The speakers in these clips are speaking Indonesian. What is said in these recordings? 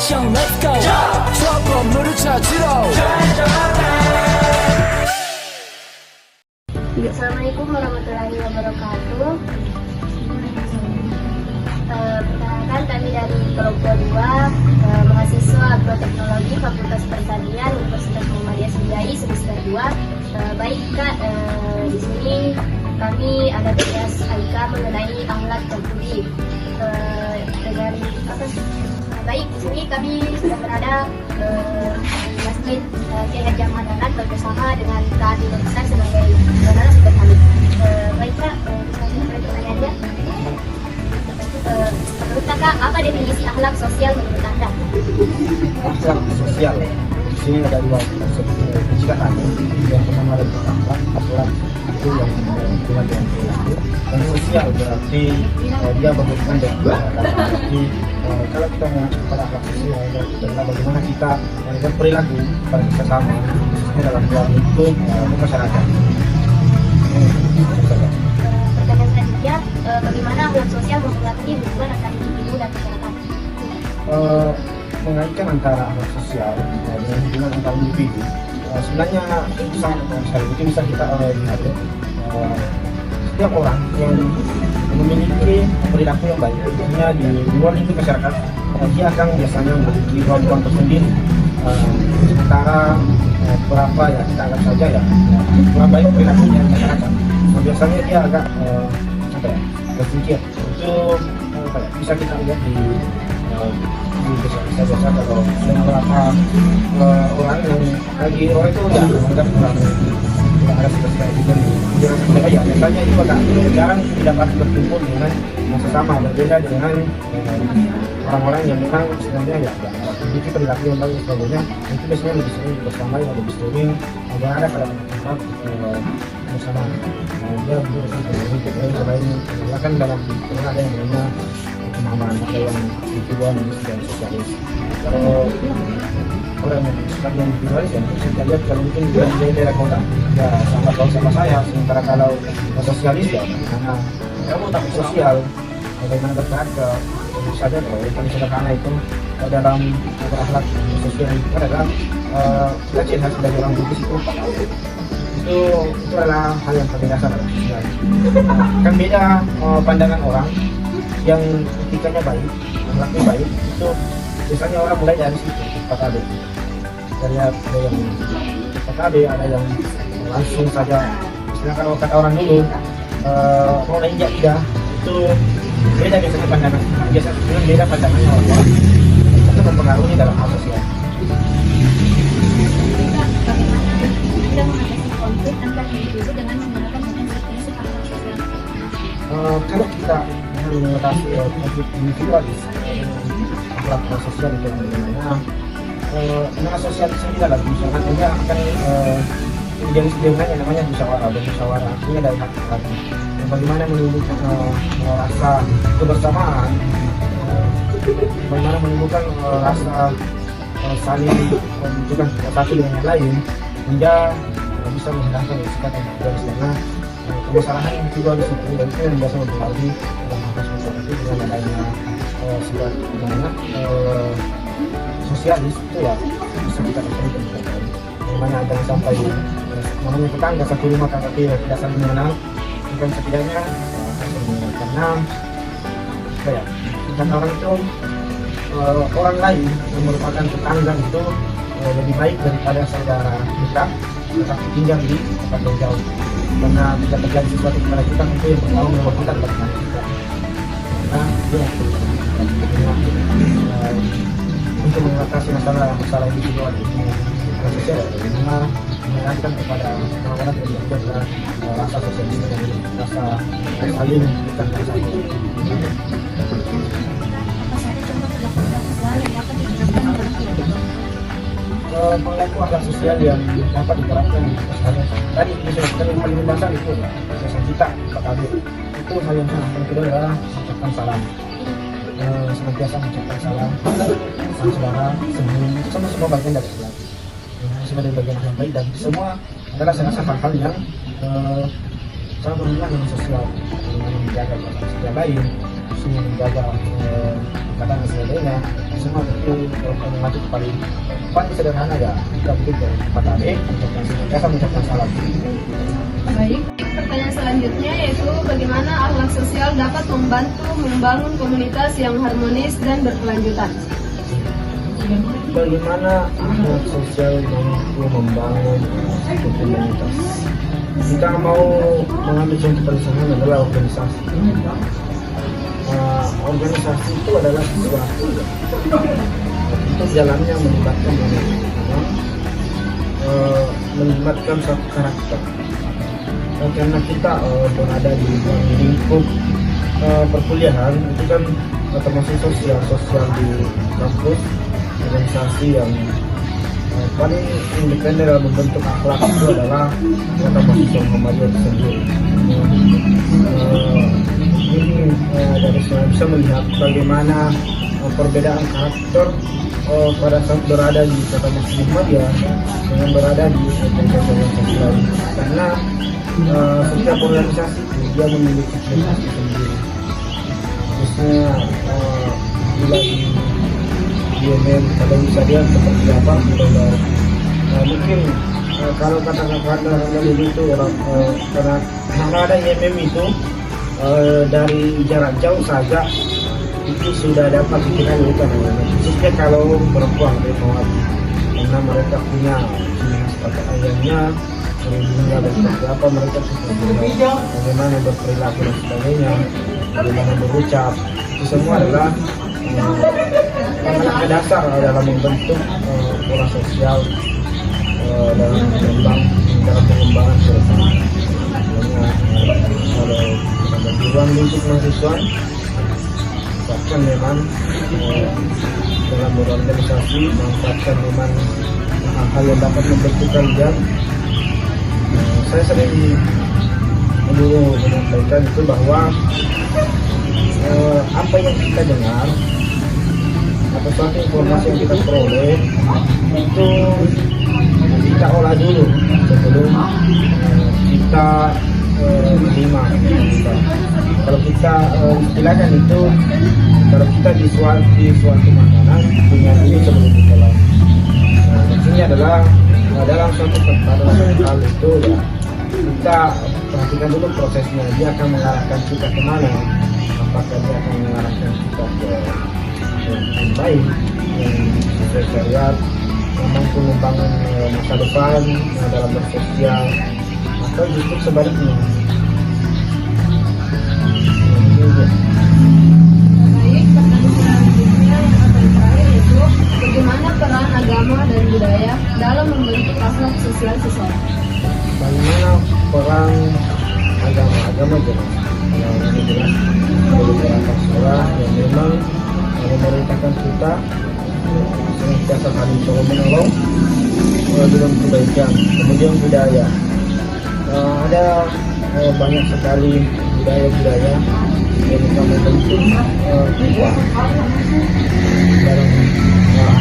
action let's go 저 건물을 찾으러 Assalamualaikum warahmatullahi wabarakatuh. Perkenalkan, kami dari kelompok 2 mahasiswa agroteknologi Fakultas Pertanian Universitas Muhammadiyah Sriwijaya semester 2. Baik Kak, di sini kami ada tugas AIK mengenai akhlak berbudi. Dengan baik, di sini kami sudah berada Masjid Kiai Haji Ahmad Dahlan berusaha dengan Kak Adi Besar sebagai narasumber kami. Baik Kak, bisa pertanyaannya. Menurut Kakak, apa definisi akhlak sosial menurut Anda? Akhlak sosial di sini ada dua konsep pencegahan. Yang pertama adalah akhlak itu yang hubungan dengan perilaku, dan sosial berarti dia berhubungan dengan berarti kalau kita mengacu pada akhlak sosial adalah bagaimana kita berperilaku pada sesama, khususnya dalam ruang lingkup masyarakat. Pertanyaan selanjutnya, bagaimana akhlak sosial mempengaruhi hubungan antara individu dan masyarakat? Mengaitkan antara akhlak sosial dengan hubungan antar individu, sebenarnya itu bisa kita lihat setiap orang yang memiliki perilaku yang baik, artinya di luar lingkup masyarakat, dia akan biasanya memiliki ruang tersendiri. Sementara berapa ya kita anggap saja ya kurang baik perilakunya masyarakat, biasanya dia agak berpikir itu bisa kita lihat di biasa kalau beberapa orang yang lagi orang itu ya menganggap kurang ada seperti itu ya biasanya itu agak jarang dapat berkumpul dengan sesama, berbeda dengan orang-orang yang memang sebenarnya ya memiliki perilaku yang bagus sebagainya, itu biasanya lebih sering bersama, yang lebih sering berada pada tempat bersama. Dia selain kan dalam ada yang namanya pemahaman, ada yang individual dan sosialis. Kalau orang yang suka yang individualis ya kita lihat kalau mungkin di daerah kota ya sama saya, sementara kalau sosialis ya karena kamu tak sosial bagaimana bertahan ke saja kalau yang sederhana itu dalam berakhlak sosial itu adalah kita ciri khas dari orang Bugis itu adalah hal yang paling dasar kan beda pandangan orang yang etikanya baik, akhlaknya baik itu biasanya orang mulai dari situ PKB, dari ada yang PKB, ada yang langsung saja istilah kalau kata orang dulu mau injak tidak itu beda biasanya pandangan, biasanya beda pandangannya orang itu mempengaruhi dalam hal sosial. Kita mengatasi konflik antar individu dengan menggunakan prinsip akhlak sosial. Kalau kita mengatasi konflik individualis, akhlak sosial itu bagaimana? Nah sosial sendiri adalah misalkan dia akan jenis dengan yang namanya musyawarah, dan musyawarah artinya dari hati. Bagaimana menumbuhkan rasa kebersamaan, bagaimana menumbuhkan rasa saling menunjukkan satu dengan yang lain hingga bisa menghilangkan sikap individualis, karena permasalahan individualis itu dan itu yang biasa mempengaruhi dalam hal sosial itu dengan adanya sifat sosialis itu ya bisa kita lakukan bagaimana jangan sampai namanya tetangga satu rumah tapi tidak saling mengenal, bukan setidaknya karena apa ya dan orang itu orang lain yang merupakan tetangga itu lebih baik daripada saudara kita tetapi tinggal di tempat yang jauh, karena jika terjadi sesuatu kepada kita itu yang pertama membuat kita terkena kita. Nah untuk mengatasi masalah individual ini sosial bagaimana mengingatkan kepada orang-orang yang menjaga rasa sosialis dan rasa saling kita bersama. Perilaku akhlak sosial yang dapat diterapkan di keseharian tadi itu yang paling mendasar itu kebiasaan kita PKB itu hal yang sangat penting. Kedua adalah mengucapkan salam, senantiasa mengucapkan salam saudara sebelum semua bagian dari Islam, semua dari bagian yang baik, dan semua adalah saya rasa hal-hal yang sangat berhubungan dengan sosial, dengan menjaga sosial lain semua menjaga ikatan dan sebagainya, semua itu mengacu paling sederhana ya, kita bikin kepada adik untuk senantiasa mengucapkan salam. Baik, pertanyaan selanjutnya yaitu bagaimana akhlak sosial dapat membantu membangun komunitas yang harmonis dan berkelanjutan? Bagaimana akhlak sosial mampu membangun komunitas? Kita mau mengambil contoh perusahaan adalah organisasi. Organisasi itu adalah sesuatu itu dalamnya melibatkan satu karakter. Karena kita berada di lingkup perkuliahan itu kan termasuk sosial di kampus, organisasi yang paling independen dalam membentuk akhlak itu adalah kata mahasiswa Muhammadiyah itu sendiri. Ini dari sana bisa melihat bagaimana perbedaan karakter pada saat berada di kata mahasiswa Muhammadiyah dengan berada di organisasi lain, karena setiap organisasi dia memiliki ciri khas sendiri. Khususnya bila di IMM kalau bisa dia seperti apa mungkin kalau kata-kata itu karena ada IMM itu dari jarak jauh saja itu sudah dapat kita lihat, khususnya kalau perempuan karena mereka punya ciri khas kata ayahnya, dunia seperti apa mereka bagaimana berperilaku dan sebagainya, bagaimana berucap, itu semua adalah sangat dasar dalam membentuk pola sosial dalam pengembangan bersama. Kalau di ruang lingkup mahasiswa, bahkan memang dalam berorganisasi manfaatkan memang hal-hal yang dapat membentuk kalian. Saya sering dulu menyampaikan itu bahwa apa yang kita dengar atau suatu informasi yang kita peroleh itu kita olah dulu sebelum kita terima. Kalau kita istilahkan itu, kalau kita di suatu makanan punya dulu sebelum ditelan. Maksudnya adalah dalam suatu hal itu ya kita perhatikan dulu prosesnya, dia akan mengarahkan kita kemana, apakah dia akan mengarahkan kita ke yang baik, yang sesuai syariat, yang mampu membangun masa depan dalam bersosial, atau justru sebaliknya. Baik, pertanyaan selanjutnya yang akan terakhir yaitu bagaimana peran agama dan budaya dalam membentuk akhlak sosial seseorang? Bagaimana peran agama jelas, yang jelas beberapa sekolah yang memang memerintahkan kita senantiasa saling tolong menolong dalam kebaikan. Kemudian budaya, ada banyak sekali budaya-budaya yang bisa membentuk kita dalam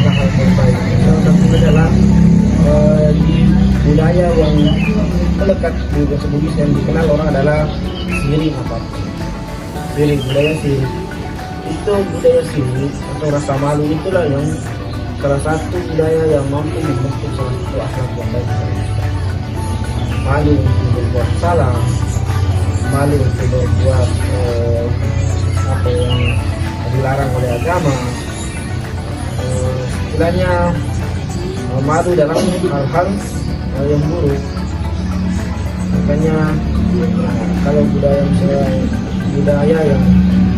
hal-hal terbaik. Salah satunya adalah di budaya yang melekat di bahasa Bugis yang dikenal orang adalah siring budaya siring. Itu budaya siring atau rasa malu itulah yang salah satu budaya yang mampu membentuk salah satu akhlak yang baik. Malu untuk berbuat salah, malu untuk berbuat apa yang dilarang oleh agama, istilahnya malu dalam hal-hal yang buruk. Makanya kalau budaya yang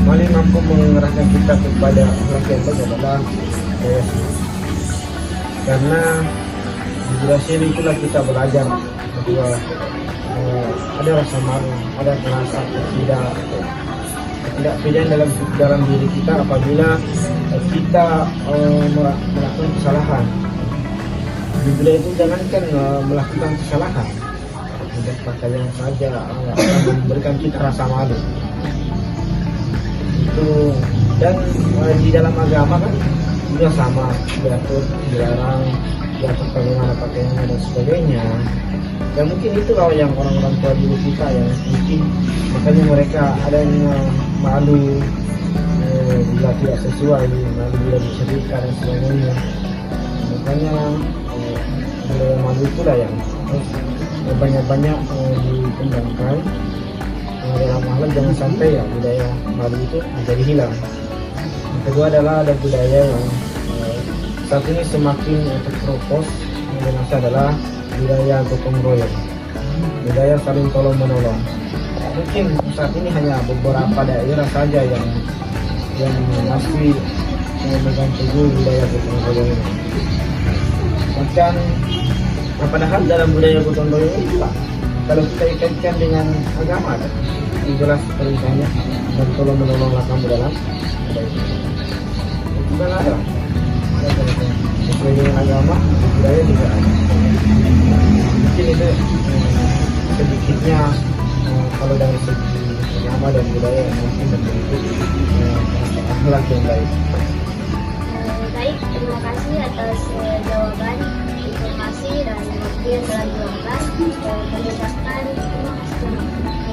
paling mampu mengerahkan kita kepada akhlak yang baik adalah budaya syirik. Karena di budaya syirik itulah kita belajar bahwa ada rasa malu, ada rasa ketidakpedian dalam diri kita apabila kita melakukan kesalahan. Di budaya itu jangankan melakukan kesalahan, tidak pakaian saja akan memberikan kita rasa malu. Itu dan di dalam agama kan juga sama, diatur, dilarang, diatur bagaimana pakaiannya dan sebagainya. Dan mungkin itulah yang orang-orang tua dulu kita yang mungkin makanya mereka ada yang malu bila tidak sesuai lalu bila diceritakan dan sebagainya. Makanya budaya malu itulah yang harus banyak-banyak dikembangkan. Dalam hal jangan sampai ya budaya malu itu menjadi hilang. Yang kedua adalah ada budaya yang saat ini semakin terpropos di Indonesia adalah budaya gotong royong, budaya saling tolong menolong. Mungkin saat ini hanya beberapa daerah saja yang masih memegang teguh budaya gotong royong ini. Bahkan padahal dalam budaya gotong royong itu kalau kita ikaitkan dengan agama kan, jelas perintahnya dan tolong menolonglah kamu dalam budaya itu kan ada sesuai dengan agama, budaya juga ada. Mungkin itu sedikitnya kalau dari segi agama dan budaya mungkin membentuk akhlak yang baik. Baik, terima kasih atas jawaban, informasi dan waktu yang telah diluangkan. Kami ucapkan terima kasih.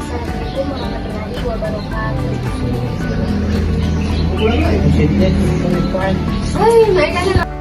Assalamualaikum warahmatullahi wabarakatuh. Jadi, Hai, naik aja.